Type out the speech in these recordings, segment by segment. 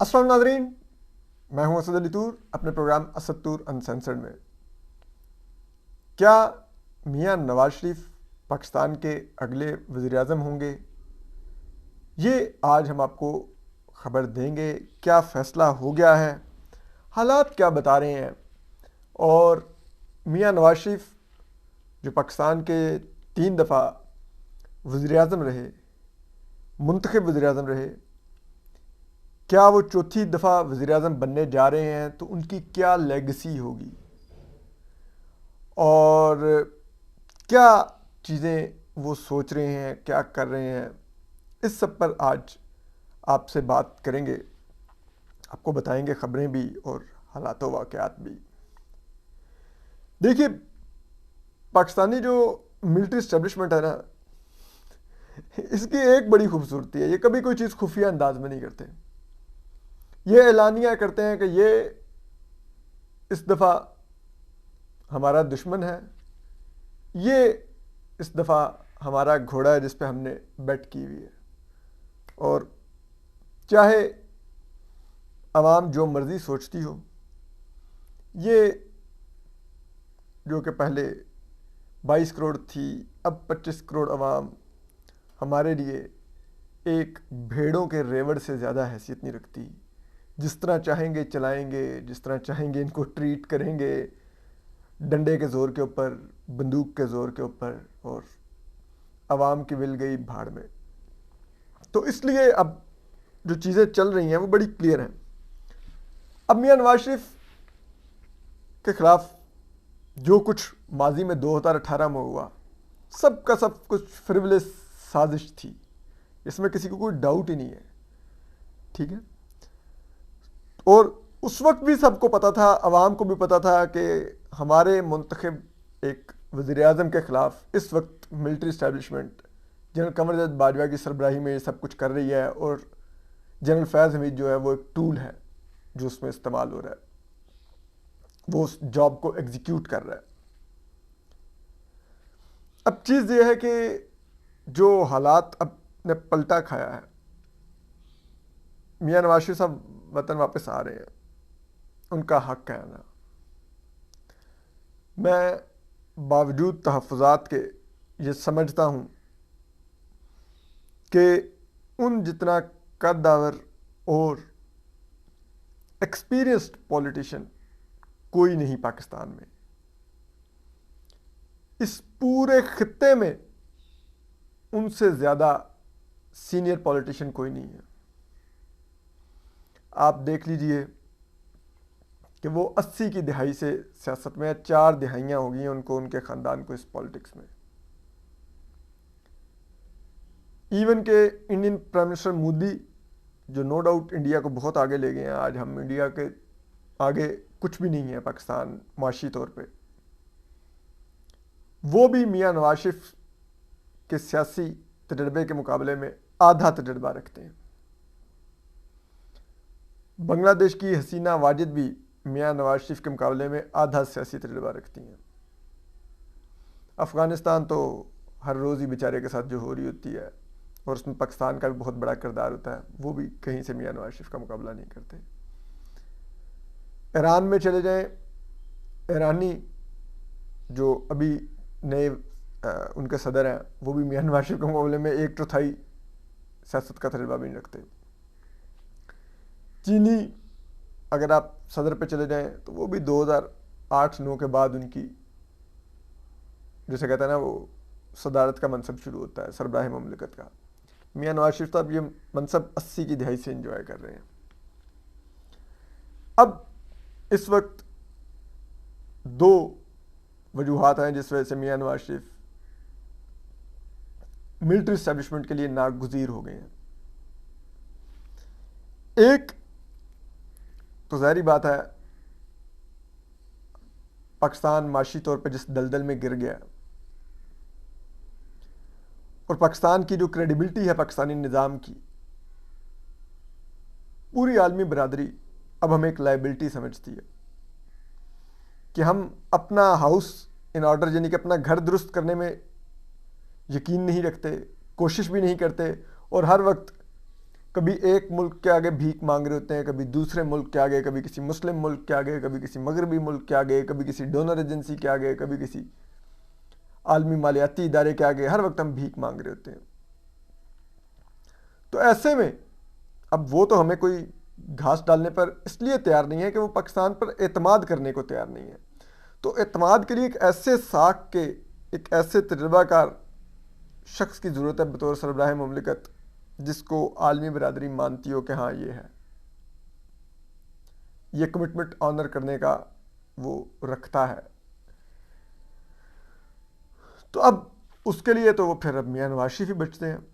अस्सलाम नाज़रीन, मैं हूं असद अली तूर अपने प्रोग्राम असद तूर अनसेंसर्ड में। क्या मियां नवाज शरीफ पाकिस्तान के अगले वज़ीर-ए-आज़म होंगे? ये आज हम आपको खबर देंगे। क्या फ़ैसला हो गया है, हालात क्या बता रहे हैं, और मियां नवाज शरीफ जो पाकिस्तान के 3 दफ़ा वज़ीर-ए-आज़म रहे, मुंतखब वज़ीर-ए-आज़म रहे, क्या वो चौथी दफ़ा वज़ीर-ए-आज़म बनने जा रहे हैं? तो उनकी क्या लेगेसी होगी और क्या चीज़ें वो सोच रहे हैं, क्या कर रहे हैं, इस सब पर आज आपसे बात करेंगे। आपको बताएंगे ख़बरें भी और हालात व वाक़यात भी। देखिए, पाकिस्तानी जो मिलिट्री इस्टेब्लिशमेंट है ना, इसकी एक बड़ी खूबसूरती है, ये कभी कोई चीज़ खुफिया अंदाज में नहीं करते। ये ऐलानिया करते हैं कि ये इस दफ़ा हमारा दुश्मन है, ये इस दफ़ा हमारा घोड़ा है जिस पे हमने बेट की हुई है, और चाहे आवाम जो मर्ज़ी सोचती हो, ये जो कि पहले 22 करोड़ थी, अब 25 करोड़ आवाम हमारे लिए एक भेड़ों के रेवड़ से ज़्यादा हैसियत नहीं रखती। जिस तरह चाहेंगे चलाएंगे, जिस तरह चाहेंगे इनको ट्रीट करेंगे, डंडे के ज़ोर के ऊपर, बंदूक के ज़ोर के ऊपर, और आवाम की विल गई भाड़ में। तो इसलिए अब जो चीज़ें चल रही हैं वो बड़ी क्लियर हैं। अब मियां नवाज शरीफ के ख़िलाफ़ जो कुछ माजी में 2018 में हुआ, सब का सब कुछ फ्रिवलेस साजिश थी, इसमें किसी को कोई डाउट ही नहीं है, ठीक है। और उस वक्त भी सबको पता था, अवाम को भी पता था कि हमारे मुंतखब एक वज़ीर-ए-आज़म के ख़िलाफ़ इस वक्त military establishment general Qamar Javed Bajwa की सरबराही में ये सब कुछ कर रही है, और जनरल फैज़ हमीद जो है वो एक टूल है जो उसमें इस्तेमाल हो रहा है, वो उस जॉब को एग्जीक्यूट कर रहा है। अब चीज़ ये है कि जो हालात अब ने पलटा खाया है, मियां नवाज शरीफ साहब वतन वापस आ रहे हैं, उनका हक है ना। मैं बावजूद तहफ़्फ़ुज़ात के ये समझता हूँ कि उन जितना कद्दावर और एक्सपीरियंस्ड पॉलिटिशियन कोई नहीं पाकिस्तान में, इस पूरे खित्ते में उनसे ज़्यादा सीनियर पॉलिटिशियन कोई नहीं है। आप देख लीजिए कि वो 80 की दिहाई से सियासत में, 4 दिहाइयाँ हो गई हैं उनको, उनके ख़ानदान को इस पॉलिटिक्स में। इवन के इंडियन प्राइम मिनिस्टर मोदी, जो नो डाउट इंडिया को बहुत आगे ले गए हैं, आज हम इंडिया के आगे कुछ भी नहीं है पाकिस्तान माशी तौर पे, वो भी मियां नवाज शरीफ के सियासी तजर्बे के मुकाबले में आधा तजर्बा रखते हैं। बांग्लादेश की हसीना वाजिद भी मियां नवाज शरीफ के मुकाबले में आधा सियासी तजर्बा रखती हैं। अफ़गानिस्तान तो हर रोज़ ही बेचारे के साथ जो हो रही होती है, और उसमें पाकिस्तान का भी बहुत बड़ा किरदार होता है, वो भी कहीं से मियां नवाज शरीफ का मुकाबला नहीं करते। ईरान में चले जाएं, ईरानी जो अभी नए उनके सदर हैं, वो भी मियां नवाज शरीफ के मुकाबले में 1/4 सियासत का तजर्बा भी नहीं रखते। चीनी अगर आप सदर पे चले जाएं तो वो भी 2008-9 के बाद उनकी, जैसे कहते हैं ना, वो सदारत का मनसब शुरू होता है, सरबराह ममलिकत का। मियां नवाज शरीफ साहब ये मनसब 80 की दिहाई से इंजॉय कर रहे हैं। अब इस वक्त 2 वजूहात हैं जिस वजह से मियां नवाज शरीफ मिलिट्री इस्टेब्लिशमेंट के लिए नागुज़ीर हो गए हैं। एक तो ज़ाहिरी बात है, पाकिस्तान माशी तौर पर जिस दलदल में गिर गया, और पाकिस्तान की जो क्रेडिबिलिटी है पाकिस्तानी निज़ाम की, पूरी आलमी बरादरी अब हमें एक लाइबिलिटी समझती है कि हम अपना हाउस इन ऑर्डर, यानी कि अपना घर दुरुस्त करने में यकीन नहीं रखते, कोशिश भी नहीं करते, और हर वक्त कभी एक मुल्क के आगे भीख मांग रहे होते हैं, कभी दूसरे मुल्क के आगे, कभी किसी मुस्लिम मुल्क के आगे, कभी किसी मगरबी मुल्क के आगे, कभी किसी डोनर एजेंसी के आगे, कभी किसी आलमी मालियाती इदारे के आगे। हर वक्त हम भीख मांग रहे होते हैं। तो ऐसे में अब वो तो हमें कोई घास डालने पर इसलिए तैयार नहीं है कि वो पाकिस्तान पर एतमाद करने को तैयार नहीं है। तो एतमाद के लिए एक ऐसे साख के, एक ऐसे तजुर्बाकार शख्स की ज़रूरत है बतौर सरबराह मुमलिकत, जिसको आलमी बरादरी मानती हो कि हाँ ये है, ये कमिटमेंट ऑनर करने का वो रखता है। तो अब उसके लिए तो वो फिर अब मियां नवाज शरीफ ही बचते हैं।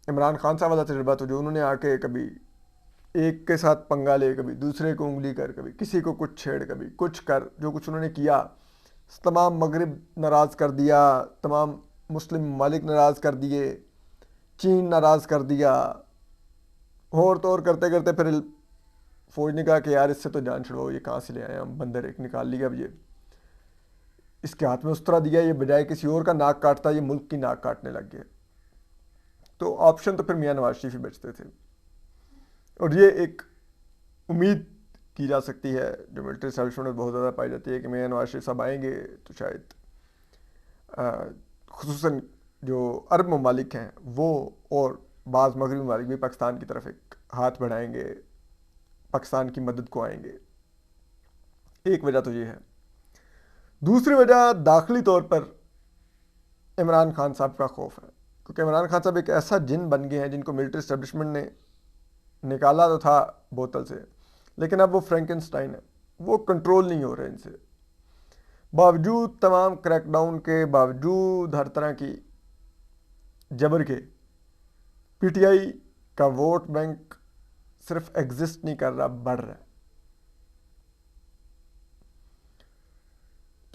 इमरान खान साहब वाला तजुर्बा तो जो उन्होंने आके कभी एक के साथ पंगा ले, कभी दूसरे को उंगली कर, कभी किसी को कुछ छेड़, कभी कुछ कर, जो कुछ उन्होंने किया तमाम मगरिब नाराज़ कर दिया, तमाम मुस्लिम ममालिक नाराज़ कर दिए, चीन नाराज़ कर दिया, और तो और करते करते फिर फौज ने कहा कि यार इससे तो जान छुड़ाओ, ये कहाँ से ले आए हम, बंदर एक निकाल लिया, अब ये इसके हाथ में उस्तरा दिया, ये बजाय किसी और का नाक काटता ये मुल्क की नाक काटने लग गया। तो ऑप्शन तो फिर मियां नवाज शरीफ ही बचते थे। और ये एक उम्मीद की जा सकती है जो मिलिट्री एस्टैब्लिशमेंट में बहुत ज़्यादा पाई जाती है कि मियां नवाज शरीफ साहब आएंगे तो शायद खुसूसन जो अरब ममालिक हैं वो और बाज़ मगरबी ममालिक भी पाकिस्तान की तरफ एक हाथ बढ़ाएंगे, पाकिस्तान की मदद को आएंगे। एक वजह तो ये है। दूसरी वजह दाखिली तौर पर इमरान खान साहब का खौफ है, क्योंकि इमरान खान साहब एक ऐसा जिन बन गए हैं जिनको मिलिट्री एस्टैब्लिशमेंट ने निकाला तो था बोतल से, लेकिन अब वो फ्रैंकेनस्टाइन है, वो कंट्रोल नहीं हो रहे इनसे। बावजूद तमाम क्रैकडाउन के, बावजूद हर तरह की जबर के, पीटीआई का वोट बैंक सिर्फ एग्जिस्ट नहीं कर रहा, बढ़ रहा है।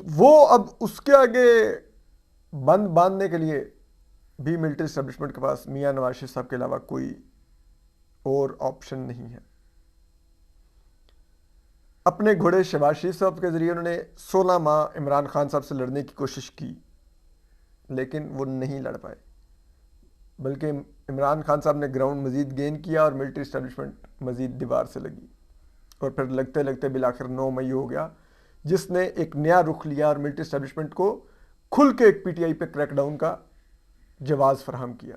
तो वो अब उसके आगे बंद बांधने के लिए भी मिलिट्री एस्टैब्लिशमेंट के पास मियां नवाज शरीफ साहब के अलावा कोई और ऑप्शन नहीं है। अपने घोड़े शहबाज शरीफ साहब के जरिए उन्होंने 16 माह इमरान खान साहब से लड़ने की कोशिश की, लेकिन वो नहीं लड़ पाए, बल्कि इमरान खान साहब ने ग्राउंड मजीद गेन किया और मिलिट्री एस्टैब्लिशमेंट मजीद दीवार से लगी। और फिर लगते लगते बिलाखिर 9 मई हो गया, जिसने एक नया रुख लिया और मिलिट्री एस्टैब्लिशमेंट को खुल के एक पीटीआई पे क्रैकडाउन का जवाब फराहम किया।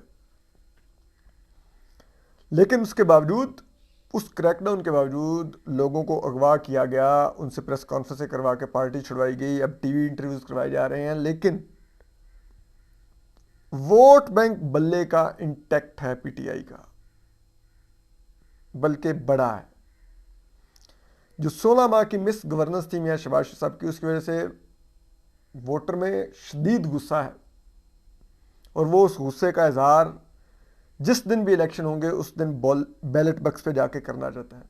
लेकिन उसके बावजूद, उस क्रैकडाउन के बावजूद लोगों को अगवा किया गया, उनसे प्रेस कॉन्फ्रेंसें करवा के पार्टी छुड़वाई गई, अब टीवी इंटरव्यूज करवाए जा रहे हैं, लेकिन वोट बैंक बल्ले का इंटैक्ट है पीटीआई का, बल्कि बड़ा है। जो 16 माह की मिस गवर्नेंस थी मियां शहबाज शरीफ साहब की, उसकी वजह से वोटर में शदीद गुस्सा है, और वो उस गुस्से का इजहार जिस दिन भी इलेक्शन होंगे उस दिन बैलेट बक्स पे जाके करना चाहता है।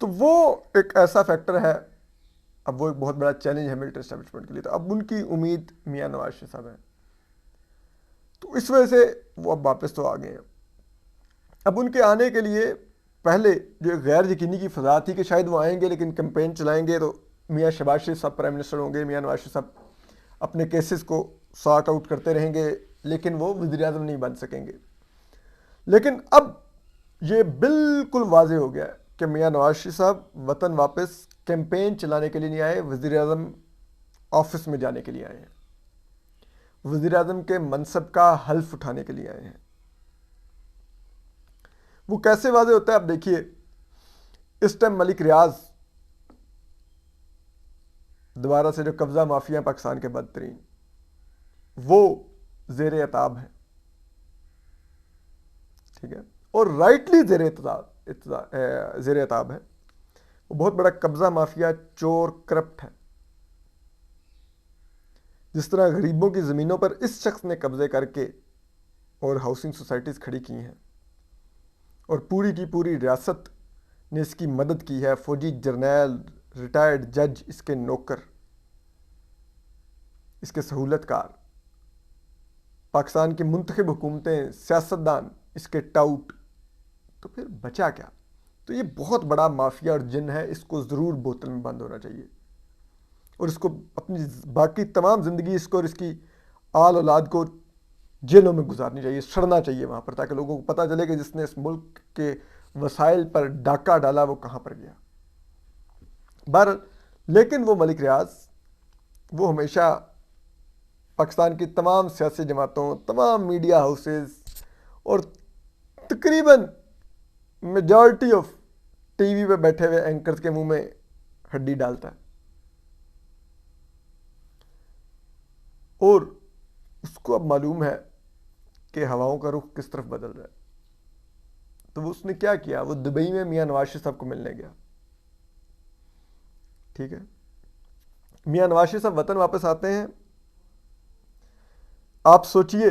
तो वो एक ऐसा फैक्टर है, अब वो एक बहुत बड़ा चैलेंज है मिलिट्री एस्टैब्लिशमेंट के लिए। तो अब उनकी उम्मीद मियां नवाज शरीफ साहब है, तो इस वजह से वो अब वापस तो आ गए हैं। अब उनके आने के लिए पहले जो एक गैर यकीनी की फजा थी कि शायद वो आएंगे लेकिन कैंपेन चलाएंगे तो मियां शहबाज शरीफ साहब प्राइम मिनिस्टर होंगे, मियां नवाज शरीफ साहब अपने केसेस को सॉर्ट आउट करते रहेंगे, लेकिन वो वज़ीर-ए-आज़म नहीं बन सकेंगे। लेकिन अब ये बिल्कुल वाज़ेह हो गया है कि मियां नवाज शरीफ साहब वतन वापस कैंपेन चलाने के लिए नहीं आए, वज़ीर-ए-आज़म ऑफिस में जाने के लिए आए हैं, वज़ीर-ए-आज़म के मनसब का हल्फ उठाने के लिए आए हैं। वो कैसे वाज़ेह होता है आप देखिए। इस टाइम मलिक रियाज दोबारा से जो कब्जा माफिया पाकिस्तान के बदतरीन, वो ज़ेरे अताब है, ठीक है, और राइटली ज़ेरे अताब है। वो बहुत बड़ा कब्जा माफिया, चोर, करप्ट है। जिस तरह गरीबों की ज़मीनों पर इस शख्स ने कब्जे करके और हाउसिंग सोसाइटीज़ खड़ी की हैं, और पूरी की पूरी रियासत ने इसकी मदद की है, फौजी जर्नैल, रिटायर्ड जज इसके नौकर, इसके सहूलतकार, पाकिस्तान की मुंतखब हुकूमतें, सियासतदान इसके टाउट, तो फिर बचा क्या। तो ये बहुत बड़ा माफिया और जिन है, इसको ज़रूर बोतल में बंद होना चाहिए, और इसको अपनी बाकी तमाम ज़िंदगी इसको और इसकी आल औलाद को जेलों में गुजारनी चाहिए, सड़ना चाहिए वहाँ पर, ताकि लोगों को पता चले कि जिसने इस मुल्क के वसाइल पर डाका डाला वो कहाँ पर गया। लेकिन वो मलिक रियाज, वो हमेशा पाकिस्तान की तमाम सियासी जमातों, तमाम मीडिया हाउसेस और तकरीबन मेजॉरिटी ऑफ टीवी पे बैठे हुए एंकर्स के मुंह में हड्डी डालता है, और उसको अब मालूम है कि हवाओं का रुख किस तरफ बदल रहा है। तो वो उसने क्या किया, वो दुबई में मियां नवाज शरीफ साहब को मिलने गया। ठीक है, मियां नवाज शरीफ साहब वतन वापस आते हैं। आप सोचिए,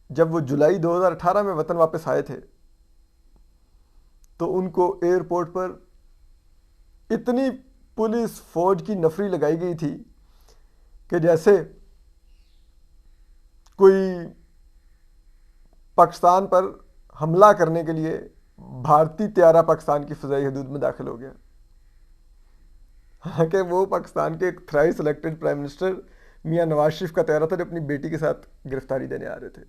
जब वो जुलाई 2018 में वतन वापस आए थे तो उनको एयरपोर्ट पर इतनी पुलिस फौज की नफरी लगाई गई थी कि जैसे कोई पाकिस्तान पर हमला करने के लिए भारतीय त्यारा पाकिस्तान की फ़िज़ाई हदूद में दाखिल हो गया। हालांकि वो पाकिस्तान के एक थ्राइस इलेक्टेड प्राइम मिनिस्टर मियां नवाज शरीफ का त्यारा था जो अपनी बेटी के साथ गिरफ्तारी देने आ रहे थे।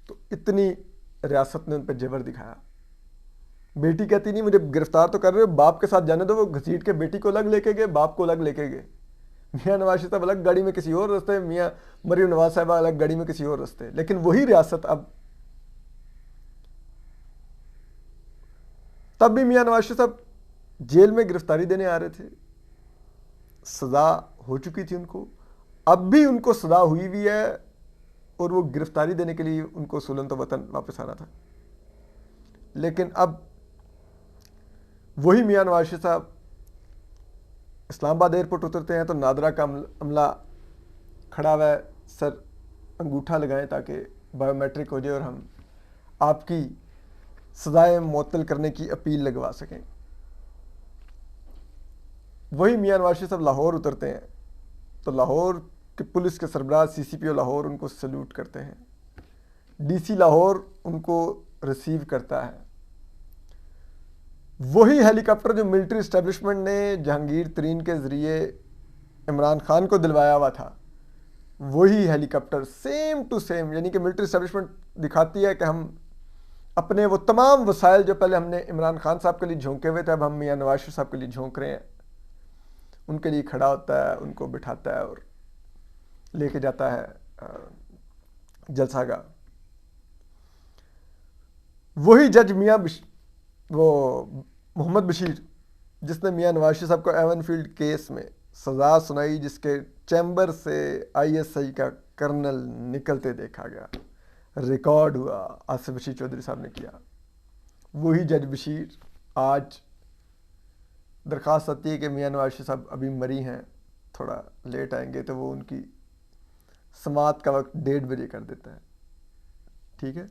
तो इतनी रियासत ने उन पर जेवर दिखाया। बेटी कहती नहीं मुझे गिरफ्तार तो कर रहे हो, बाप के साथ जाने दो। वो घसीट के बेटी को अलग लेके गए, बाप को अलग लेके गए। मियां नवाज शरीफ साहब अलग गाड़ी में किसी और रास्ते, मियां मरीम नवाज साहब अलग गाड़ी में किसी और रास्ते। लेकिन वही रियासत अब, तब भी मियां नवाज शरीफ साहब जेल में गिरफ्तारी देने आ रहे थे, सजा हो चुकी थी उनको, अब भी उनको सजा हुई भी है, और वो गिरफ्तारी देने के लिए उनको सुलन तो वतन वापस आना था। लेकिन अब वही मियां नवाज शरीफ साहब इस्लामाबाद एयरपोर्ट उतरते हैं तो नादरा का अमला खड़ा हुआ है, सर अंगूठा लगाएं ताकि बायोमेट्रिक हो जाए और हम आपकी सजाएं मुअत्तल करने की अपील लगवा सकें। वही मियां नवाज शरीफ साहब लाहौर उतरते हैं तो लाहौर के पुलिस के सरबराह CCPO लाहौर उनको सल्यूट करते हैं, DC लाहौर उनको रिसीव करता है। वही हेलीकॉप्टर जो मिलिट्री इस्टेब्लिशमेंट ने जहांगीर तरीन के ज़रिए इमरान खान को दिलवाया हुआ था, वही हेलीकॉप्टर सेम टू सेम, यानी कि मिलिट्री इस्टेब्लिशमेंट दिखाती है कि हम अपने वो तमाम वसाइल जो पहले हमने इमरान खान साहब के लिए झोंके हुए थे, अब हम मियां नवाज शरीफ साहब के लिए झोंक रहे हैं। उनके लिए खड़ा होता है, उनको बिठाता है और लेके जाता है जलसागाह। वही जज वो मोहम्मद बशीर जिसने मियां नवाज शरीफ साहब को एवनफील्ड केस में सज़ा सुनाई, जिसके चैम्बर से ISI का कर्नल निकलते देखा गया, रिकॉर्ड हुआ, आसिफ बशीर चौधरी साहब ने किया। वही जज बशीर आज दरख्वास्त आती है कि मियां नवाज शरीफ साहब अभी मरी हैं, थोड़ा लेट आएंगे, तो वो उनकी समात का वक्त 1:30 बजे कर देता है। ठीक है,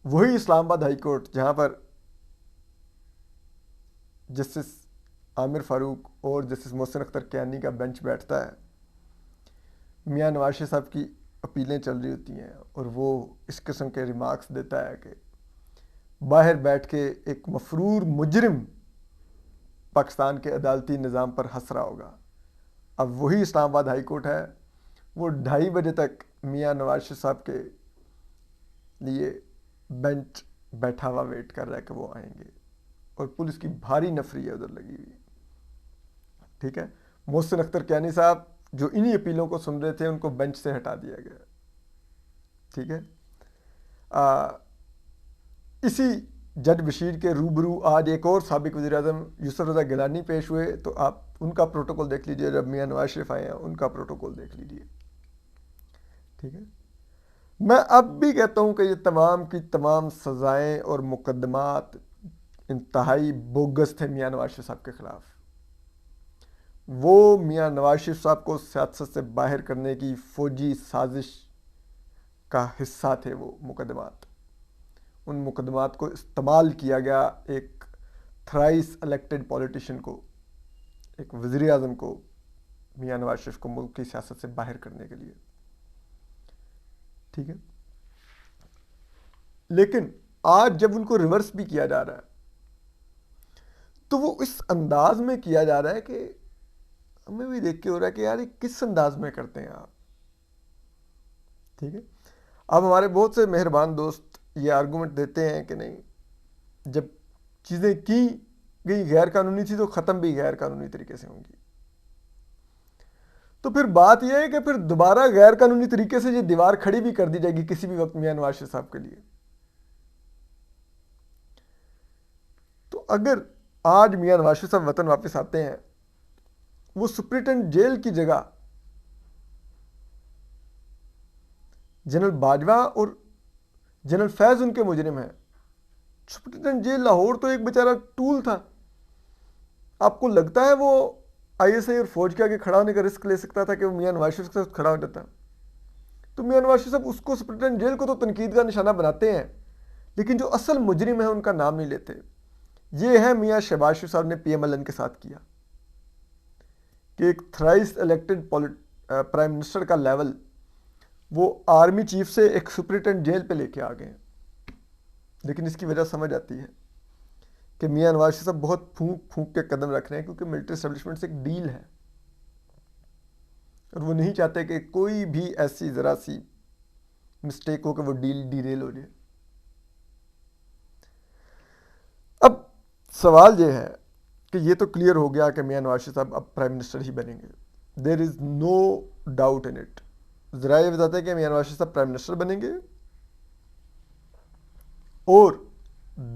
वही इस्लामाबाद हाई कोर्ट जहाँ पर जस्टिस आमिर फारूक और जस्टिस मोहसिन अख्तर कियानी का बेंच बैठता है, मियां नवाज शरीफ साहब की अपीलें चल रही होती हैं और वो इस किस्म के रिमार्क्स देता है कि बाहर बैठ के एक मफरूर मुजरिम पाकिस्तान के अदालती निज़ाम पर हंस रहा होगा। अब वही इस्लामाबाद हाई कोर्ट है, वो 2:30 बजे तक मियां नवाज शरीफ साहब के लिए बेंच बैठा हुआ वेट कर रहा है कि वो आएंगे, और पुलिस की भारी नफरी है उधर लगी हुई। ठीक है, मोहसिन अख्तर कियानी साहब जो इन्हीं अपीलों को सुन रहे थे, उनको बेंच से हटा दिया गया। ठीक है, इसी जज बशीर के रूबरू आज एक और साबिक वज़ीर-ए-आज़म यूसुफ रज़ा गिलानी पेश हुए, तो आप उनका प्रोटोकॉल देख लीजिए। जब मियां नवाज शरीफ आए हैं उनका प्रोटोकॉल देख लीजिए। ठीक है, मैं अब भी कहता हूं कि ये तमाम की तमाम सज़ाएं और मुकदमात इंतहाई बोगस थे मियां नवाज शरीफ साहब के ख़िलाफ़। वो मियां नवाज शरीफ साहब को सियासत से बाहर करने की फ़ौजी साजिश का हिस्सा थे वो मुकदमात। उन मुकदमात को इस्तेमाल किया गया एक थ्राइस इलेक्टेड पॉलिटिशियन को, एक वज़ीर-ए-आज़म को, मियां नवाज शरीफ को मुल्क की सियासत से बाहर करने के लिए। ठीक है, लेकिन आज जब उनको रिवर्स भी किया जा रहा है तो वो इस अंदाज में किया जा रहा है कि हमें भी देख के हो रहा है कि यार ये किस अंदाज में करते हैं आप। ठीक है। अब हमारे बहुत से मेहरबान दोस्त ये आर्गूमेंट देते हैं कि नहीं, जब चीज़ें की गई गैर कानूनी थी तो ख़त्म भी गैर कानूनी तरीके से होंगी। तो फिर बात यह है कि फिर दोबारा गैर कानूनी तरीके से ये दीवार खड़ी भी कर दी जाएगी किसी भी वक्त मियां नवाज शरीफ साहब के लिए। तो अगर आज मियां नवाज शरीफ साहब वतन वापस आते हैं, वो सुप्रिटेंडेंट जेल की जगह जनरल बाजवा और जनरल फैज उनके मुजरिम हैं। सुप्रिटेंडेंट जेल लाहौर तो एक बेचारा टूल था। आपको लगता है वो आईएसआई और फौज के आगे खड़ा होने का रिस्क ले सकता था कि वो मियां नवाज शरीफ के साथ खड़ा हो जाता? तो मियां नवाज शरीफ साहब उसको, सुप्रिटेंडेंट जेल को तो तनकीद का निशाना बनाते हैं, लेकिन जो असल मुजरिम है उनका नाम नहीं लेते। ये है मियां शहबाज शरीफ साहब ने पीएमएलएन के साथ किया कि एक थ्राइस इलेक्टेड प्राइम मिनिस्टर का लेवल वो आर्मी चीफ से एक सुप्रिटेंडेंट जेल पे लेके आ गए। लेकिन इसकी वजह समझ आती है कि मियां नवाज शरीफ साहब बहुत फूंक फूंक के कदम रख रहे हैं, क्योंकि मिलिट्री एस्टेब्लिशमेंट से एक डील है और वो नहीं चाहते कि कोई भी ऐसी ज़रा सी मिस्टेक हो कि वो डील डीरेल हो जाए। अब सवाल ये है कि ये तो क्लियर हो गया कि मियां नवाज शरीफ साहब अब प्राइम मिनिस्टर ही बनेंगे, there is no doubt in it. ज़रा ये बताते हैं कि मियां नवाज शरीफ साहब प्राइम मिनिस्टर बनेंगे और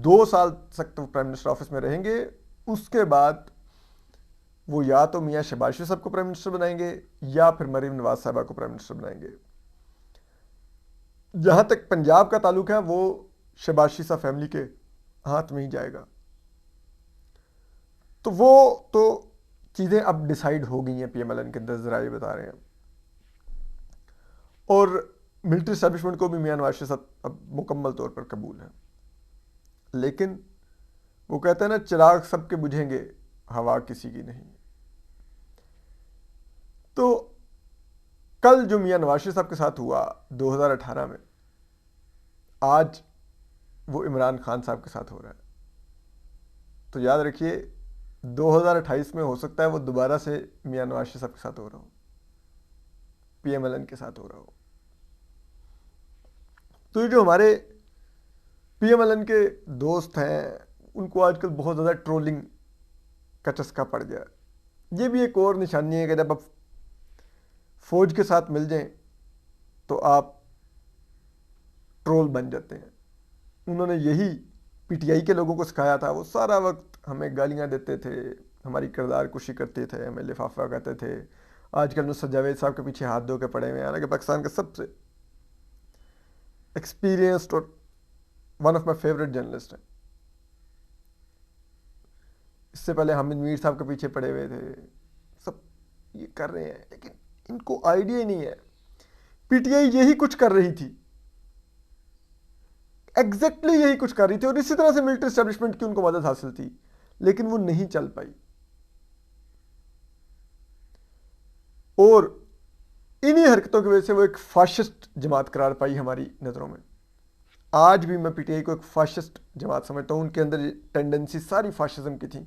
2 साल तक तो प्राइम मिनिस्टर ऑफिस में रहेंगे। उसके बाद वो या तो मियां शहबाज शरीफ साहब को प्राइम मिनिस्टर बनाएंगे या फिर मरीम नवाज साहबा को प्राइम मिनिस्टर बनाएंगे। जहां तक पंजाब का ताल्लुक है वो शहबाज शरीफ साहब फैमिली के हाथ में ही जाएगा। तो वो तो चीज़ें अब डिसाइड हो गई हैं पीएमएलएन के अंदर, ज़रा ये बता रहे हैं। और मिलिट्री एस्टेब्लिशमेंट को भी मियां नवाज शरीफ साहब अब मुकम्मल तौर पर कबूल है। लेकिन वो कहते हैं ना, चिराग सबके बुझेंगे, हवा किसी की नहीं। तो कल जो मियां नवाज शरीफ साहब के साथ हुआ 2018 में, आज वो इमरान खान साहब के साथ हो रहा है। तो याद रखिए 2028 में हो सकता है वो दोबारा से मियां नवाज शरीफ साहब के साथ हो रहा हो, पीएमएलएन के साथ हो रहा हो। तो ये जो हमारे पीएमएलएन के दोस्त हैं उनको आजकल बहुत ज़्यादा ट्रोलिंग का चस्का पड़ गया। ये भी एक और निशानी है कि जब आप फौज के साथ मिल जाएं तो आप ट्रोल बन जाते हैं। उन्होंने यही पीटीआई के लोगों को सिखाया था। वो सारा वक्त हमें गालियां देते थे, हमारी किरदार कुशी करते थे, हमें लिफाफा कहते थे। आजकल नुसरत जावेद साहब के पीछे हाथ धो के पड़े हुए हैं, हालांकि पाकिस्तान के सबसे एक्सपीरियंस्ड और one of my favourite journalist हैं। इससे पहले हामिद मीर साहब के पीछे पड़े हुए थे। सब ये कर रहे हैं, लेकिन इनको आइडिया ही नहीं है। पीटीआई यही कुछ कर रही थी, एग्जैक्टली यही कुछ कर रही थी, और इसी तरह से मिलिट्री एस्टेब्लिशमेंट की उनको मदद हासिल थी, लेकिन वो नहीं चल पाई। और इन्हीं हरकतों की वजह से वो एक फाशिस्ट जमात करार पाई हमारी नज़रों में। आज भी मैं पीटीआई को एक फाशिस्ट जमात समझता हूँ। उनके अंदर टेंडेंसी सारी फाशिज्म की थी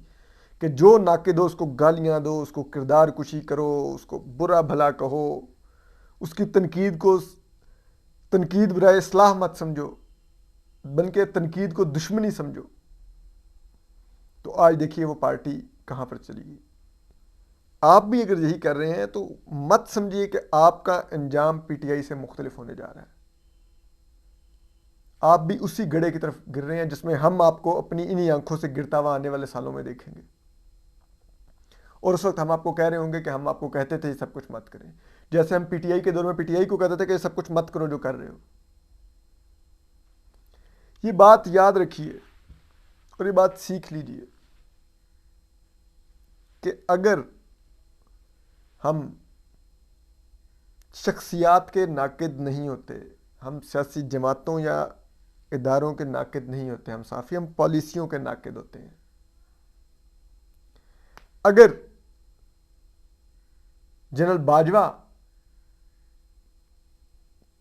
कि जो नाके दो उसको गालियाँ दो, उसको किरदार कुशी करो, उसको बुरा भला कहो, उसकी तनकीद को तनकीद बराए इस्लाह मत समझो, बल्कि तनकीद को दुश्मनी समझो। तो आज देखिए वो पार्टी कहाँ पर चली गई। आप भी अगर यही कर रहे हैं तो मत समझिए कि आपका अंजाम पीटीआई से मुख्तलिफ होने जा रहा है। आप भी उसी गड्ढे की तरफ गिर रहे हैं जिसमें हम आपको अपनी इन्हीं आंखों से गिरता हुआ आने वाले सालों में देखेंगे। और उस वक्त हम आपको कह रहे होंगे कि हम आपको कहते थे ये सब कुछ मत करें, जैसे हम पीटीआई के दौर में पीटीआई को कहते थे कि ये सब कुछ मत करो जो कर रहे हो। ये बात याद रखिए और ये बात सीख लीजिए कि अगर हम शख्सियात के नाकिद नहीं होते, हम सियासी जमातों या इदारों के नाकिद नहीं होते, हम साफी हम पॉलिसियों के नाकिद होते हैं। अगर जनरल बाजवा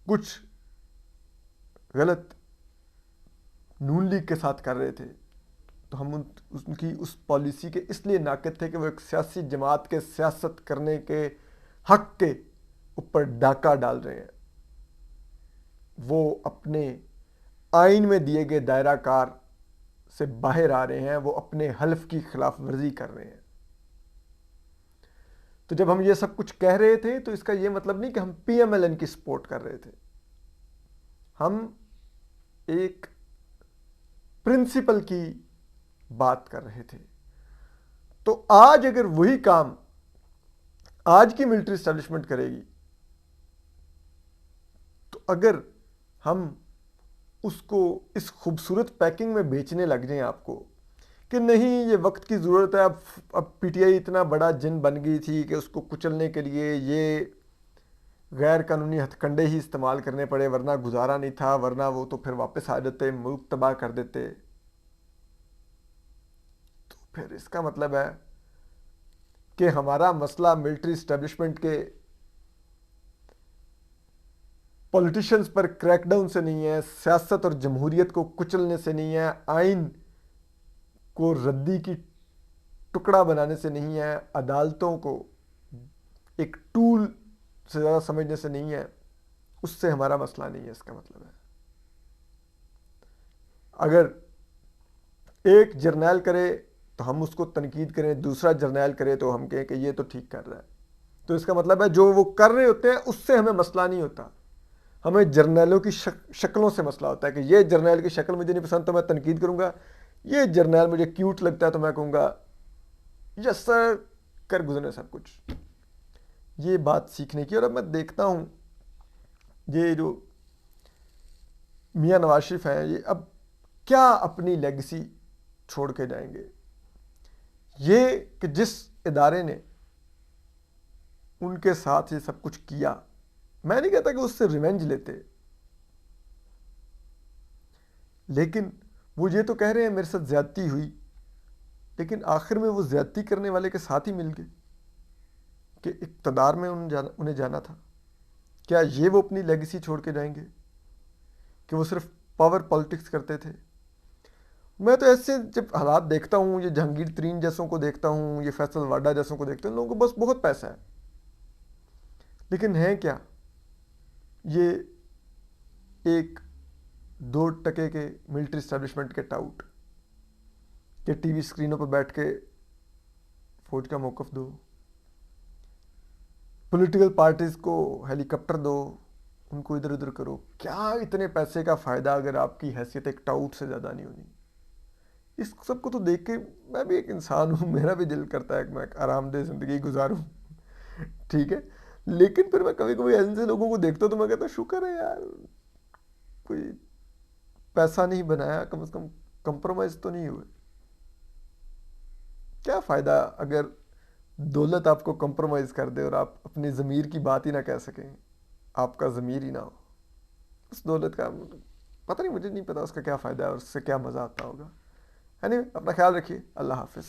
कुछ गलत नून लीग के साथ कर रहे थे तो हम उनकी उस पॉलिसी के इसलिए नाकिद थे कि वो एक सियासी जमात के सियासत करने के हक के ऊपर डाका डाल रहे हैं। वो अपने आइन में दिए गए दायरा कार से बाहर आ रहे हैं, वो अपने हल्फ की खिलाफ वर्जी कर रहे हैं। तो जब हम ये सब कुछ कह रहे थे तो इसका ये मतलब नहीं कि हम पीएमएलएन की सपोर्ट कर रहे थे। हम एक प्रिंसिपल की बात कर रहे थे। तो आज अगर वही काम आज की मिलिट्री एस्टैब्लिशमेंट करेगी, तो अगर हम उसको इस खूबसूरत पैकिंग में बेचने लग जाएं आपको कि नहीं ये वक्त की ज़रूरत है, अब पीटीआई इतना बड़ा जिन बन गई थी कि उसको कुचलने के लिए ये गैर कानूनी हथकंडे ही इस्तेमाल करने पड़े, वरना गुजारा नहीं था, वरना वो तो फिर वापस आ जाते, मुल्क तबाह कर देते। तो फिर इसका मतलब है कि हमारा मसला मिलिट्री इस्टेब्लिशमेंट के पॉलिटिशियंस पर क्रैकडाउन से नहीं है, सियासत और जमहूरियत को कुचलने से नहीं है, आइन को रद्दी की टुकड़ा बनाने से नहीं है, अदालतों को एक टूल से ज़्यादा समझने से नहीं है। उससे हमारा मसला नहीं है। इसका मतलब है अगर एक जर्नैल करे तो हम उसको तनकीद करें, दूसरा जर्नैल करे तो हम कहें कि ये तो ठीक कर रहा है, तो इसका मतलब है जो वो कर रहे होते हैं उससे हमें मसला नहीं होता, हमें जर्नैलों की शक्लों से मसला होता है कि ये जर्नैल की शक्ल मुझे नहीं पसंद तो मैं तनकीद करूंगा, ये जर्नैल मुझे क्यूट लगता है तो मैं कहूँगा यस सर, कर गुजरने सब कुछ। ये बात सीखने की। और अब मैं देखता हूँ ये जो मियाँ नवाज शरीफ हैं, ये अब क्या अपनी लेगेसी छोड़ के जाएंगे। ये कि जिस इदारे ने उनके साथ ये सब कुछ किया, मैं नहीं कहता कि उससे रिवेंज लेते, लेकिन वो ये तो कह रहे हैं मेरे साथ ज्यादती हुई, लेकिन आखिर में वो ज्यादती करने वाले के साथ ही मिल गए कि इक़्तिदार में उन्हें जाना था। क्या ये वो अपनी लेगेसी छोड़ के जाएंगे कि वो सिर्फ पावर पॉलिटिक्स करते थे। मैं तो ऐसे जब हालात देखता हूँ, ये जहांगीर तरीन जैसों को देखता हूँ, ये फैसल वाडा जैसों को देखता हूँ, लोगों को बस बहुत पैसा है, लेकिन है क्या ये एक 2 टके के मिलिट्री एस्टेब्लिशमेंट के टाउट कि टीवी स्क्रीनों पर बैठ के फौज का मौक़िफ़ दो, पॉलिटिकल पार्टीज़ को हेलीकॉप्टर दो, उनको इधर उधर करो। क्या इतने पैसे का फ़ायदा अगर आपकी हैसियत एक टाउट से ज़्यादा नहीं होनी। इस सब को तो देख के मैं भी एक इंसान हूँ, मेरा भी दिल करता है कि मैं एक आरामदेह ज़िंदगी गुजारूँ, ठीक है, लेकिन फिर मैं कभी कभी ऐसे लोगों को देखता हूँ तो मैं कहता हूँ शुक्र है यार कोई पैसा नहीं बनाया, कम से कम कंप्रोमाइज़ तो नहीं हुए। क्या फ़ायदा अगर दौलत आपको कंप्रोमाइज़ कर दे और आप अपनी ज़मीर की बात ही ना कह सकें, आपका ज़मीर ही ना हो। उस दौलत का पता नहीं, मुझे नहीं पता उसका क्या फ़ायदा है और उससे क्या मज़ा आता होगा। है नहीं, अपना ख्याल रखिए। अल्लाह हाफिज़।